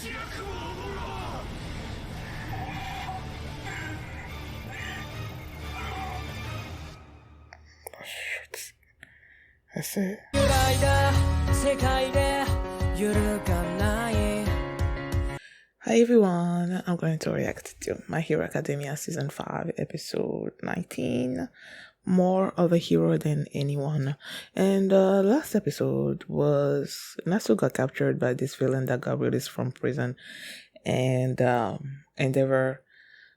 Shit. That's it. Hi everyone, I'm going to react to My Hero Academia Season 5, Episode 19, More of a Hero Than Anyone. And last episode was Natsu got captured by this villain that got released from prison, and Endeavor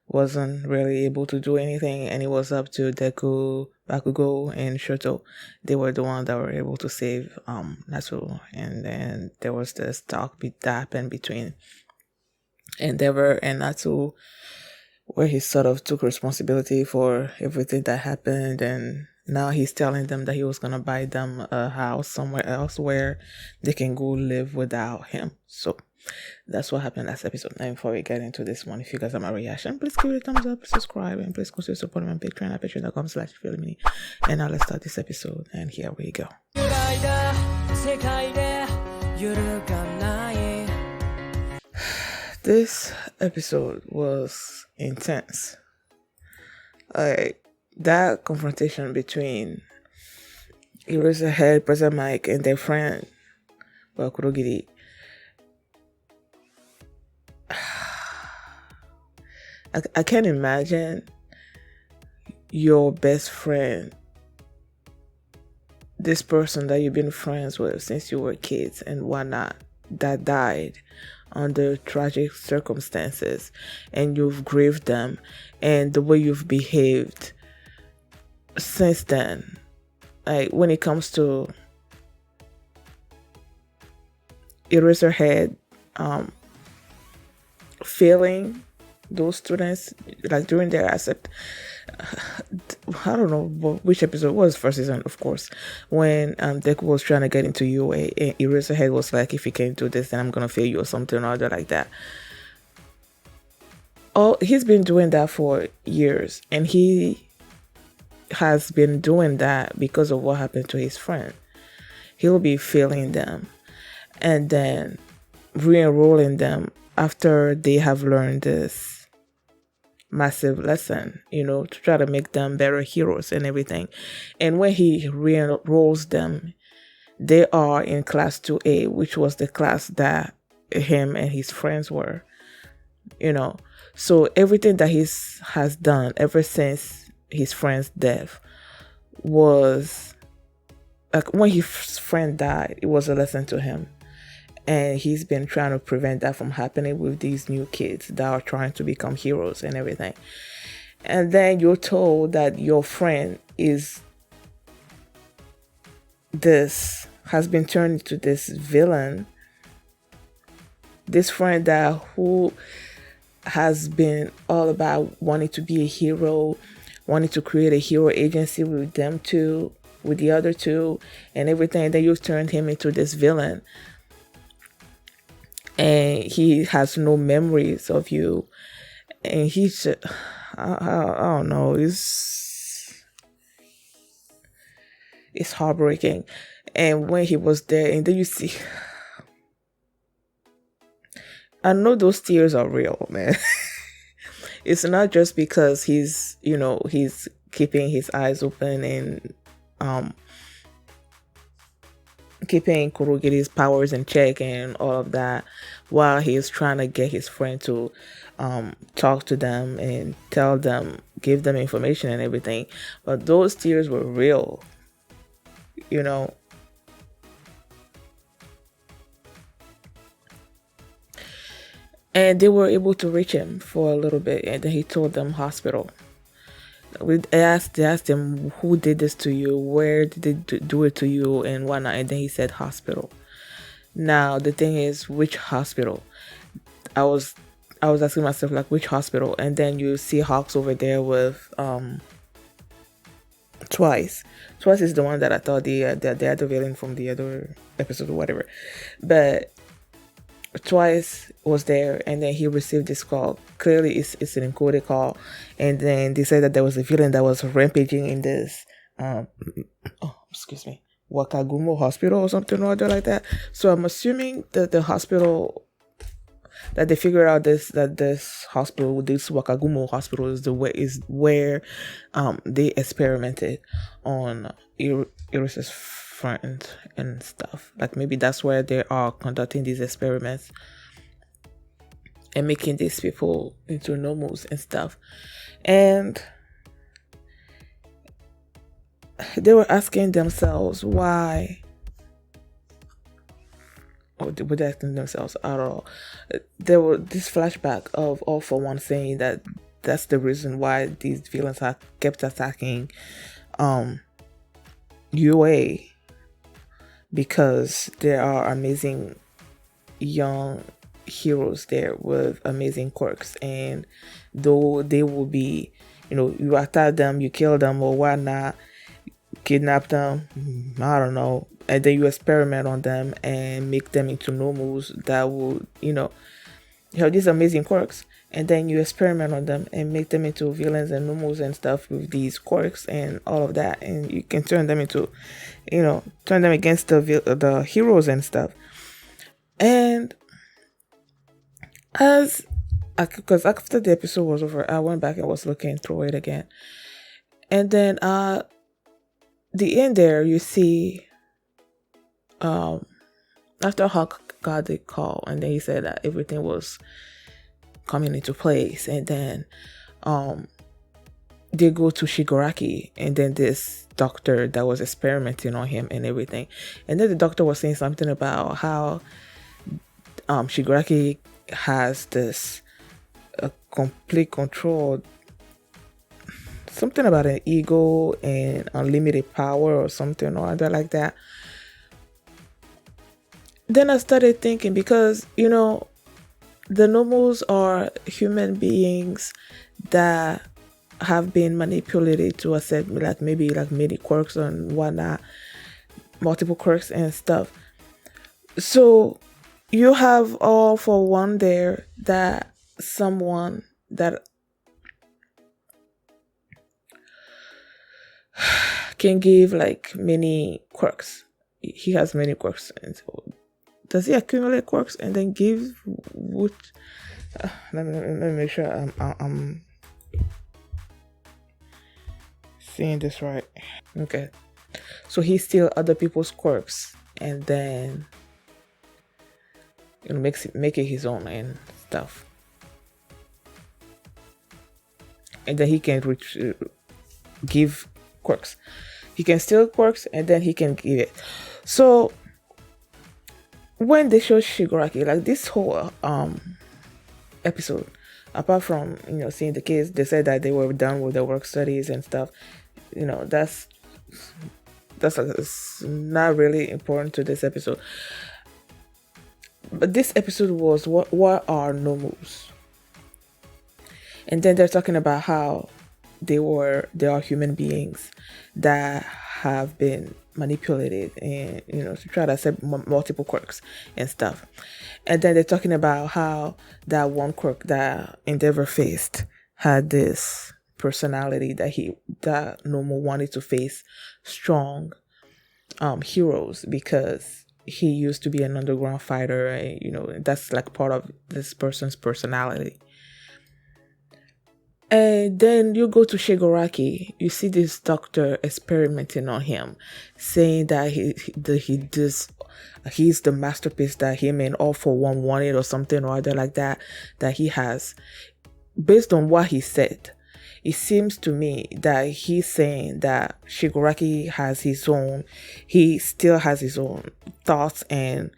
wasn't really able to do anything, and it was up to Deku, Bakugo, and Shoto. They were the ones that were able to save Natsu, and then there was this talk that happened between Endeavor and Natsu, where he sort of took responsibility for everything that happened, and now he's telling them that he was gonna buy them a house somewhere else where they can go live without him. So that's what happened last episode. And before we get into this one, if you guys have my reaction, please give it a thumbs up, subscribe, and please consider supporting my Patreon at patreon.com/feelmini. And now let's start this episode, and here we go. This episode was intense. Like, that confrontation between Eraserhead, President Mike, and their friend Bakurogiri. I can't imagine your best friend, this person that you've been friends with since you were kids and whatnot, that died under tragic circumstances, and you've grieved them, and the way you've behaved since then. Like, when it comes to Eraserhead failing those students, like during their accept, I don't know which episode was, first season, of course, when Deku was trying to get into UA, and Eraserhead was like, if you can't do this, then I'm gonna fail you or something or other like that. Oh, he's been doing that for years, and he has been doing that because of what happened to his friend. He'll be failing them and then re-enrolling them after they have learned this massive lesson, to try to make them better heroes and everything. And when he re-enrolls them, they are in class 2A, which was the class that him and his friends were, So everything that he has done ever since his friend's death was, like, when his friend died, it was a lesson to him. And he's been trying to prevent that from happening with these new kids that are trying to become heroes and everything. And then you're told that your friend has been turned into this villain. This friend who has been all about wanting to be a hero, wanting to create a hero agency with them two, with the other two, and everything. And then you turned him into this villain. And he has no memories of you, and he's just, I don't know, it's heartbreaking. And when he was there, and then you see, I know those tears are real, man. It's not just because he's keeping his eyes open and keeping Kurogiri's powers in check and all of that, while he's trying to get his friend to talk to them and tell them, give them information and everything. But those tears were real, And they were able to reach him for a little bit, and then he told them hospital. They asked him, who did this to you, where did they do it to you, and whatnot, and then he said hospital. Now the thing is, which hospital? I was asking myself, like, which hospital? And then you see Hawks over there with Twice is the one that I thought the other villain from the other episode or whatever, but Twice was there, and then he received this call. Clearly it's an encoded call, and then they said that there was a villain that was rampaging in this Wakagumo hospital or something or other like that. So I'm assuming that the hospital that they figured out this hospital, this Wakagumo hospital, is where they experimented on Iris's friend and stuff. Like maybe that's where they are conducting these experiments and making these people into normals and stuff. And they were asking themselves why, or they were asking themselves at all. There were this flashback of All For One saying that that's the reason why these villains have kept attacking UA, because there are amazing young heroes there with amazing quirks, and though they will be, you attack them, you kill them or whatnot, kidnap them, I don't know, and then you experiment on them and make them into normals that will, you have these amazing quirks, and then you experiment on them and make them into villains and normals and stuff with these quirks and all of that, and you can turn them into, turn them against the heroes and stuff. And because after the episode was over, I went back and was looking through it again, and then the end there, you see, after Hawk got the call, and then he said that everything was coming into place, and then they go to Shigaraki, and then this doctor that was experimenting on him and everything, and then the doctor was saying something about how Shigaraki has this complete control, something about an ego and unlimited power or something or other like that. Then I started thinking, because the normals are human beings that have been manipulated to accept maybe many quirks and whatnot, multiple quirks and stuff. So you have All For One there, that someone that can give many quirks. He has many quirks, and so does he accumulate quirks and then give which? Let me make sure I'm seeing this right. Okay, so he steals other people's quirks and then make it his own and stuff, and then he can give quirks. He can steal quirks and then he can give it. So when they show Shigaraki, this whole episode, apart from seeing the kids, they said that they were done with their work studies and stuff. That's not really important to this episode. But this episode was what are normals, and then they're talking about how they are human beings that have been manipulated and to try to accept multiple quirks and stuff. And then they're talking about how that one quirk that Endeavor faced had this personality that normal wanted to face strong heroes, because he used to be an underground fighter, and that's part of this person's personality. And then you go to Shigaraki, you see this doctor experimenting on him, saying that he's the masterpiece that him and All For One wanted or something or other like that he has. Based on what he said, it seems to me that he's saying that Shigaraki he still has his own thoughts and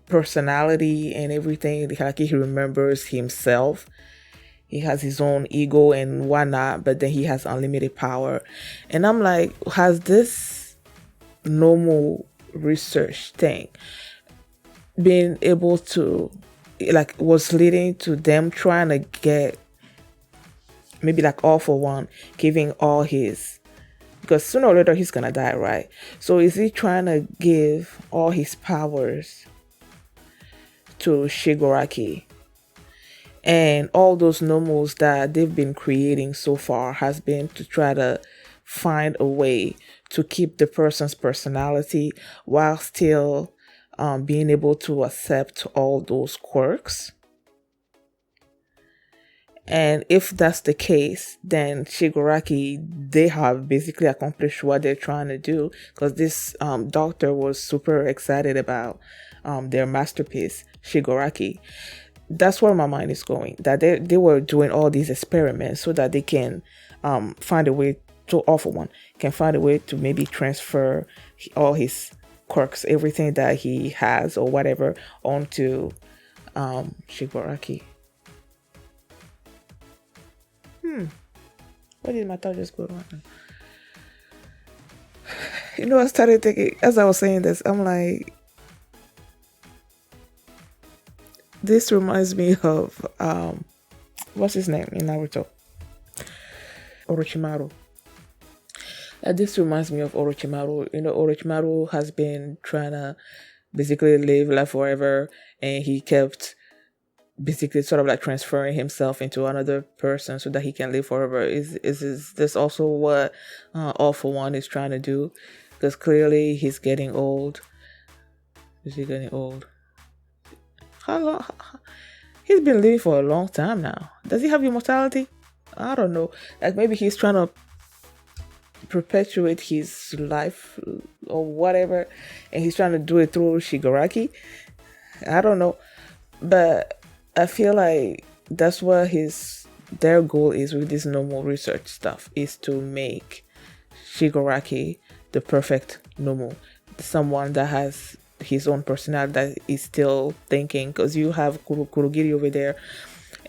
personality and everything. He remembers himself. He has his own ego and whatnot, but then he has unlimited power. And I'm like, has this normal research thing been able to was leading to them trying to get maybe All For One giving all his, because sooner or later he's gonna die, right? So is he trying to give all his powers to Shigaraki, and all those normals that they've been creating so far has been to try to find a way to keep the person's personality while still being able to accept all those quirks. And if that's the case, then Shigaraki, they have basically accomplished what they're trying to do, because this doctor was super excited about their masterpiece, Shigaraki. That's where my mind is going. That they were doing all these experiments so that they can find a way to offer one, can find a way to maybe transfer all his quirks, everything that he has or whatever, onto Shigaraki. What did my thought just go on? I started thinking, as I was saying this, I'm like, this reminds me of what's his name in Naruto? Orochimaru. This reminds me of Orochimaru. Orochimaru has been trying to basically live life forever, and he kept basically sort of like transferring himself into another person so that he can live forever. Is this also what All For One is trying to do? Because clearly he's getting old. Is he getting old? How long? He's been living for a long time now. Does he have immortality? I don't know. Like maybe he's trying to perpetuate his life or whatever, and he's trying to do it through Shigaraki. I don't know, but I feel like that's what their goal is with this normal research stuff, is to make Shigaraki the perfect normal, someone that has his own personality, that is still thinking, because you have Kurogiri over there,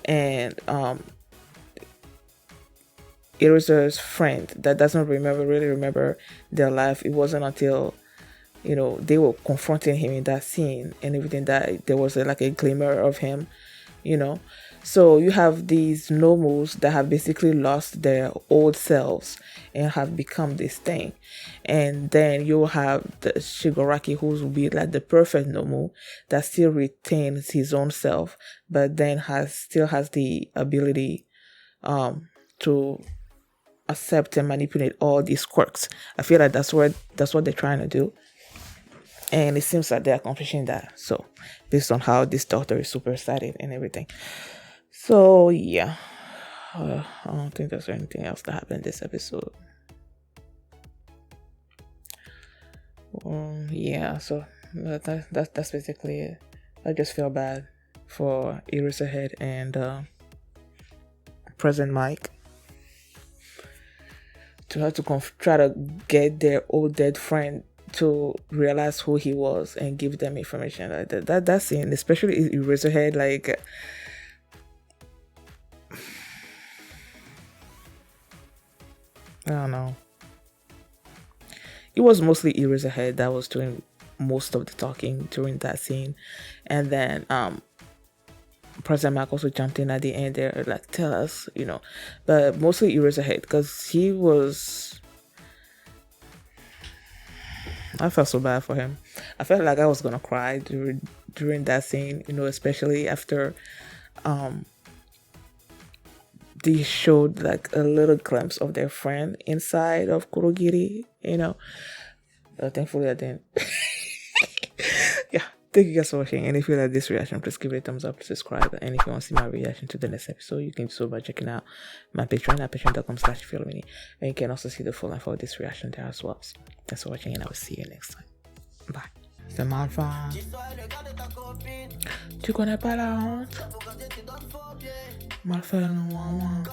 and Eraser's friend that doesn't really remember their life. It wasn't until they were confronting him in that scene and everything that there was like a glimmer of him. So you have these normals that have basically lost their old selves and have become this thing, and then you have the Shigaraki, who will be like the perfect normal that still retains his own self, but then still has the ability to accept and manipulate all these quirks. I feel like that's what they're trying to do, and it seems like they're accomplishing that. So based on how this doctor is super excited and everything. So yeah, I don't think there's anything else that happened this episode. Yeah, so that's basically it. I just feel bad for Eraserhead and President Mike to have to try to get their old dead friend to realize who he was and give them information like that scene, especially Eraserhead, like I don't know. It was mostly Eraserhead that was doing most of the talking during that scene, and then President Mark also jumped in at the end there, like, tell us, but mostly Eraserhead, because he was. I felt so bad for him. I felt like I was gonna cry during that scene, especially after they showed like a little glimpse of their friend inside of Kurogiri, thankfully I didn't. Yeah, thank you guys for watching, and if you like this reaction, please give it a thumbs up, subscribe, and if you want to see my reaction to the next episode, you can do so by checking out my Patreon at patreon.com/followme, and you can also see the full length of this reaction there as well. So, thanks for watching, and I will see you next time. Bye. C'est mal fait. Tu connais pas la honte? Mal fait, non, maman.